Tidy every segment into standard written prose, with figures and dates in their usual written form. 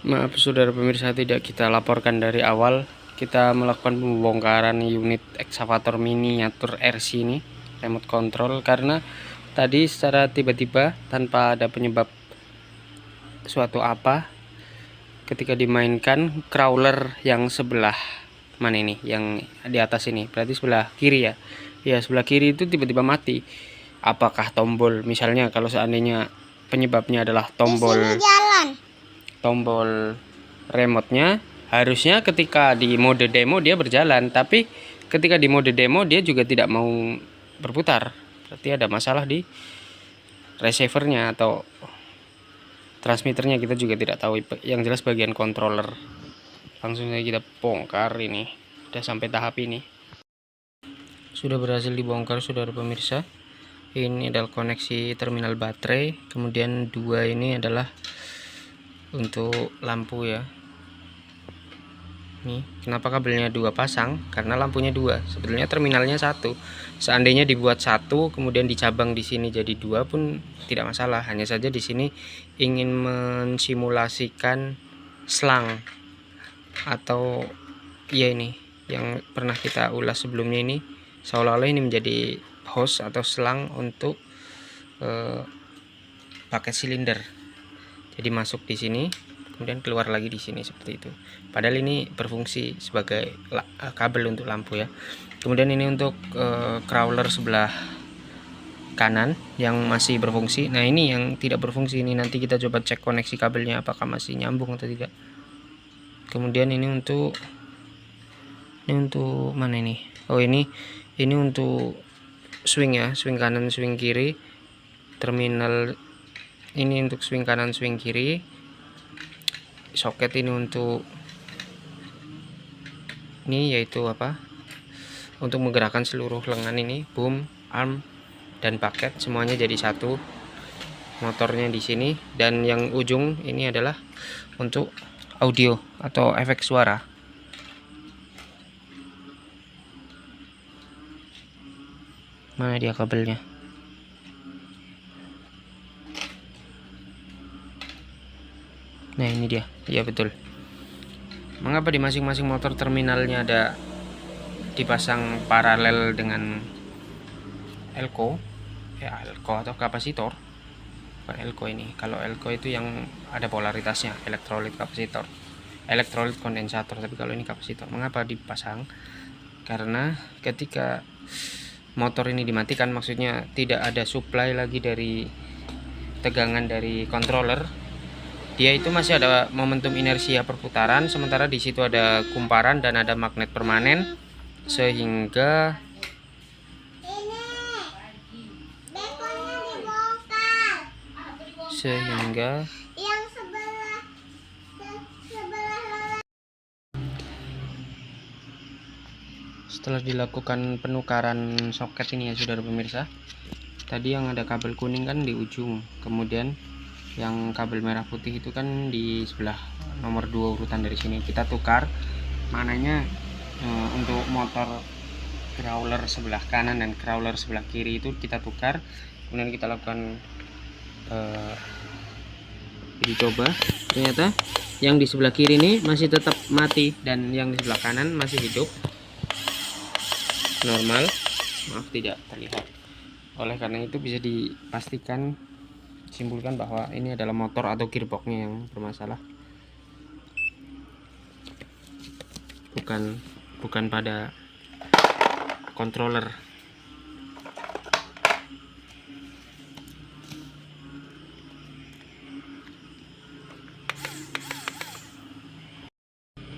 Maaf saudara pemirsa, tidak kita laporkan dari awal. Kita melakukan pembongkaran unit ekskavator miniatur RC ini, remote control, karena tadi secara tiba-tiba tanpa ada penyebab suatu apa, ketika dimainkan crawler yang sebelah mana ini, yang di atas ini, berarti sebelah kiri ya. Ya, sebelah kiri itu tiba-tiba mati. Apakah tombol, misalnya kalau seandainya penyebabnya adalah tombol remote-nya, harusnya ketika di mode demo dia berjalan, tapi ketika di mode demo dia juga tidak mau berputar. Berarti ada masalah di receivernya atau transmitternya, kita juga tidak tahu. Yang jelas bagian controller. Langsung saja kita bongkar ini. Sudah sampai tahap ini. Sudah berhasil dibongkar saudara pemirsa. Ini adalah koneksi terminal baterai, kemudian dua ini adalah untuk lampu ya. Nih, kenapa kabelnya dua pasang? Karena lampunya dua. Sebetulnya terminalnya satu. Seandainya dibuat satu, kemudian dicabang di sini jadi dua pun tidak masalah. Hanya saja di sini ingin mensimulasikan selang atau ya ini yang pernah kita ulas sebelumnya, ini seolah-olah ini menjadi hose atau selang untuk paket silinder. Jadi masuk di sini, kemudian keluar lagi di sini seperti itu. Padahal ini berfungsi sebagai kabel untuk lampu ya. Kemudian ini untuk crawler sebelah kanan yang masih berfungsi. Nah, ini yang tidak berfungsi, ini nanti kita coba cek koneksi kabelnya apakah masih nyambung atau tidak. Kemudian ini untuk mana ini? Oh, ini untuk swing ya, swing kanan, swing kiri. Terminal ini untuk swing kanan, swing kiri. Soket ini untuk ini yaitu apa? Untuk menggerakkan seluruh lengan ini, boom, arm dan paket semuanya jadi satu. Motornya di sini, dan yang ujung ini adalah untuk audio atau efek suara. Mana dia kabelnya? Nah, ini dia. Iya betul. Mengapa di masing-masing motor terminalnya ada dipasang paralel dengan elko? Ya, elko atau kapasitor. Bukan elko ini. Kalau elko itu yang ada polaritasnya, elektrolit kapasitor. Elektrolit kondensator, tapi kalau ini kapasitor. Mengapa dipasang? Karena ketika motor ini dimatikan, maksudnya tidak ada supply lagi dari tegangan dari controller, dia itu masih ada momentum inersia perputaran, sementara di situ ada kumparan dan ada magnet permanen, sehingga yang sebelah setelah dilakukan penukaran soket ini ya saudara pemirsa, tadi yang ada kabel kuning kan di ujung, kemudian yang kabel merah putih itu kan di sebelah nomor 2 urutan dari sini. Kita tukar mananya untuk motor crawler sebelah kanan dan crawler sebelah kiri itu kita tukar, kemudian kita lakukan uji coba. Ternyata yang di sebelah kiri ini masih tetap mati dan yang di sebelah kanan masih hidup normal. Maaf, tidak terlihat. Oleh karena itu bisa dipastikan, simpulkan bahwa ini adalah motor atau gearboxnya yang bermasalah, bukan pada controller.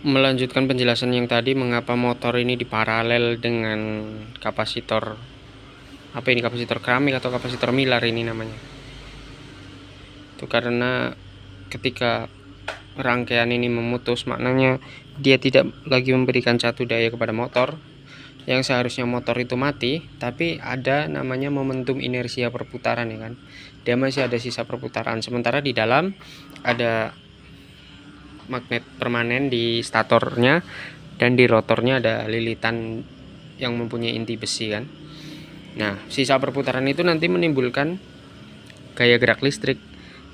Melanjutkan penjelasan yang tadi, mengapa motor ini diparalel dengan kapasitor, apa ini, kapasitor keramik atau kapasitor Miller ini namanya. Itu karena ketika rangkaian ini memutus, maknanya dia tidak lagi memberikan satu daya kepada motor, yang seharusnya motor itu mati, tapi ada namanya momentum inersia perputaran ya kan, dia masih ada sisa perputaran, sementara di dalam ada magnet permanen di statornya dan di rotornya ada lilitan yang mempunyai inti besi kan. Nah, sisa perputaran itu nanti menimbulkan gaya gerak listrik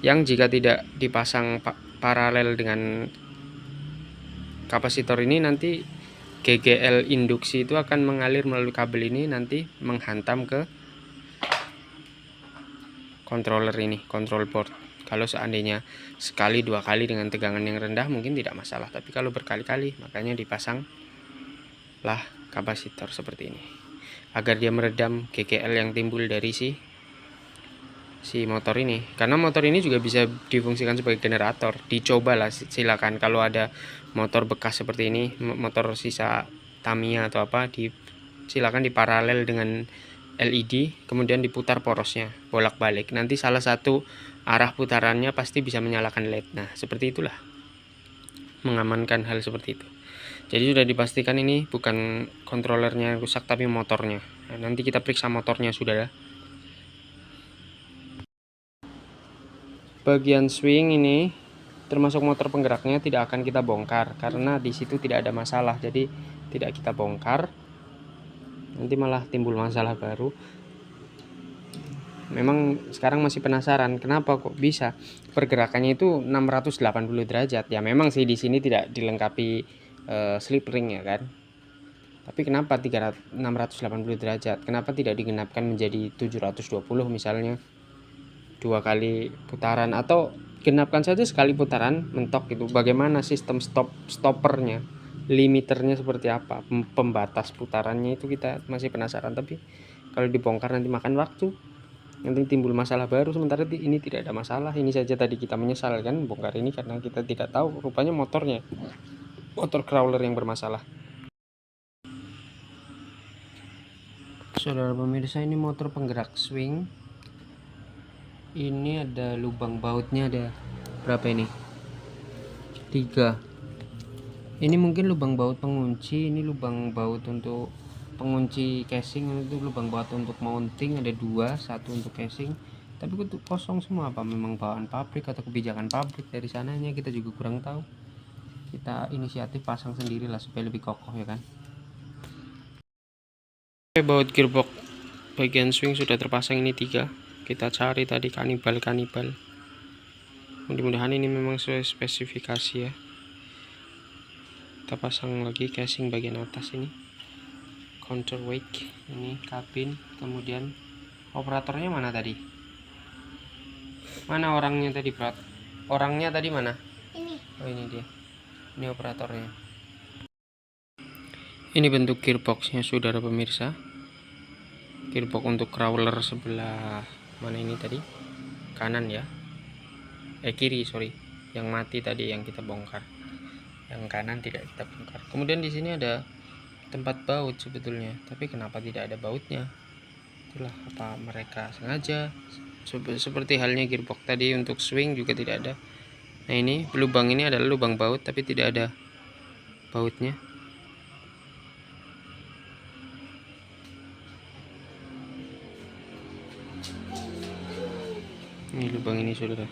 yang jika tidak dipasang paralel dengan kapasitor ini, nanti GGL induksi itu akan mengalir melalui kabel ini, nanti menghantam ke controller ini, control board. Kalau seandainya sekali dua kali dengan tegangan yang rendah mungkin tidak masalah, tapi kalau berkali-kali makanya dipasanglah kapasitor seperti ini agar dia meredam GGL yang timbul dari si motor ini. Karena motor ini juga bisa difungsikan sebagai generator. Dicobalah, silakan kalau ada motor bekas seperti ini, motor sisa Tamiya atau apa, silakan diparalel dengan LED, kemudian diputar porosnya bolak-balik. Nanti salah satu arah putarannya pasti bisa menyalakan LED. Nah, seperti itulah, mengamankan hal seperti itu. Jadi sudah dipastikan ini bukan kontrolernya yang rusak tapi motornya. Nah, nanti kita periksa motornya sudah. Bagian swing ini termasuk motor penggeraknya tidak akan kita bongkar karena di situ tidak ada masalah, jadi tidak kita bongkar, nanti malah timbul masalah baru. Memang sekarang masih penasaran kenapa kok bisa pergerakannya itu 680 derajat. Ya memang sih di sini tidak dilengkapi slip ring ya kan, tapi kenapa 680 derajat, kenapa tidak digenapkan menjadi 720 misalnya, 2 kali putaran, atau genapkan saja sekali putaran mentok gitu. Bagaimana sistem stoppernya, limiternya seperti apa, pembatas putarannya itu kita masih penasaran. Tapi kalau dibongkar nanti makan waktu, nanti timbul masalah baru. Sementara ini tidak ada masalah. Ini saja tadi kita menyesal kan bongkar ini karena kita tidak tahu rupanya motor crawler yang bermasalah. Saudara pemirsa, ini motor penggerak swing. Ini ada lubang bautnya, ada berapa ini? 3. Ini mungkin lubang baut pengunci, ini lubang baut untuk pengunci casing, itu lubang baut untuk mounting ada 2, 1 untuk casing. Tapi itu kosong semua. Apa memang bawaan pabrik atau kebijakan pabrik dari sananya, kita juga kurang tahu. Kita inisiatif pasang sendiri lah supaya lebih kokoh ya kan. Baut gearbox bagian swing sudah terpasang, ini 3. Kita cari tadi kanibal. Mudah-mudahan ini memang sesuai spesifikasi ya. Kita pasang lagi casing bagian atas ini, counterweight, ini kabin. Kemudian operatornya mana tadi? Mana orangnya tadi, Prat? Orangnya tadi mana? Ini. Oh ini dia. Ini operatornya. Ini bentuk gearboxnya saudara pemirsa. Gearbox untuk crawler sebelah mana ini tadi? Kanan ya. Kiri, sorry. Yang mati tadi yang kita bongkar. Yang kanan tidak kita bongkar. Kemudian di sini ada tempat baut sebetulnya, tapi kenapa tidak ada bautnya? Itulah, apa mereka sengaja? Seperti halnya gearbox tadi untuk swing juga tidak ada. Nah, ini lubang ini adalah lubang baut tapi tidak ada bautnya. Ini lubang ini saudara.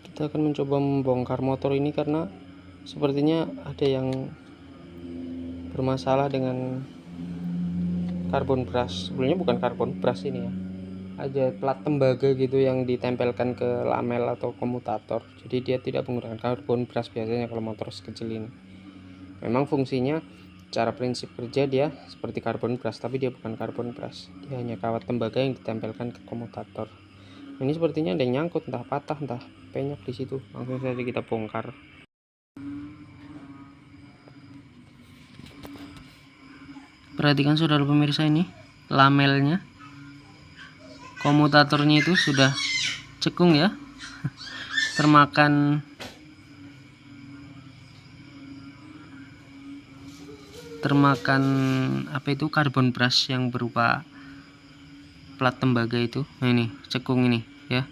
Kita akan mencoba membongkar motor ini karena sepertinya ada yang bermasalah dengan karbon brush. Sebenarnya bukan karbon brush ini ya, ada plat tembaga gitu yang ditempelkan ke lamel atau komutator. Jadi dia tidak menggunakan karbon brush biasanya kalau motor sekecil ini. Memang fungsinya, cara prinsip kerja dia seperti karbon brush, tapi dia bukan karbon brush. Dia hanya kawat tembaga yang ditempelkan ke komutator. Ini sepertinya ada yang nyangkut, entah patah entah penyok di situ. Langsung saja kita bongkar. Perhatikan saudara pemirsa, ini lamelnya, komutatornya itu sudah cekung ya, termakan apa itu, karbon brush yang berupa plat tembaga itu. Nah ini cekung ini ya.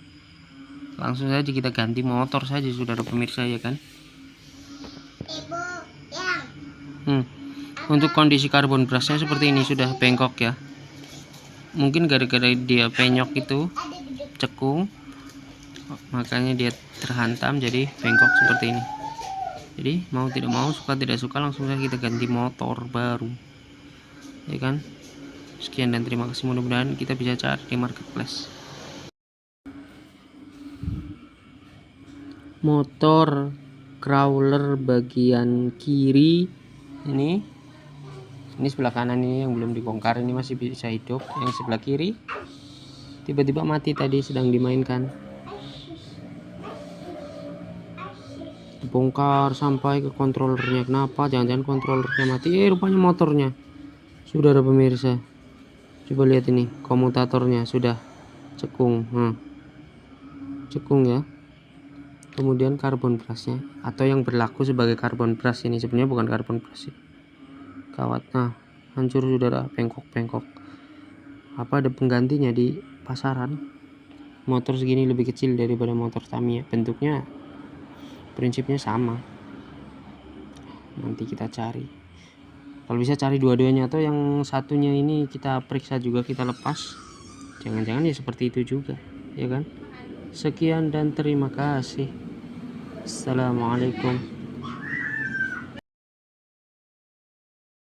Langsung saja kita ganti motor saja saudara pemirsa ya kan. Untuk kondisi karbon brushnya seperti ini, sudah bengkok ya. Mungkin gara-gara dia penyok itu cekung, makanya dia terhantam jadi bengkok seperti ini. Jadi mau tidak mau, suka tidak suka, langsung saja kita ganti motor baru ya kan. Sekian dan terima kasih, mudah-mudahan kita bisa cari di marketplace. motor crawler bagian kiri ini sebelah kanan ini yang belum dibongkar, ini masih bisa hidup. Yang sebelah kiri tiba-tiba mati tadi sedang dimainkan. Dibongkar sampai ke kontrolernya. Kenapa? Jangan-jangan kontrolernya mati. Rupanya motornya. Sudah ada pemirsa. Coba lihat ini, komutatornya sudah cekung. Cekung ya. Kemudian karbon brusnya, atau yang berlaku sebagai karbon brush, ini sebenarnya bukan karbon brush. Kawat, hancur, saudara, bengkok-bengkok. Apa ada penggantinya di pasaran? Motor segini lebih kecil daripada motor Tamiya, bentuknya prinsipnya sama. Nanti kita cari, kalau bisa cari dua-duanya, atau yang satunya ini kita periksa juga, kita lepas, jangan-jangan ya seperti itu juga, ya kan? Sekian dan terima kasih. Assalamualaikum.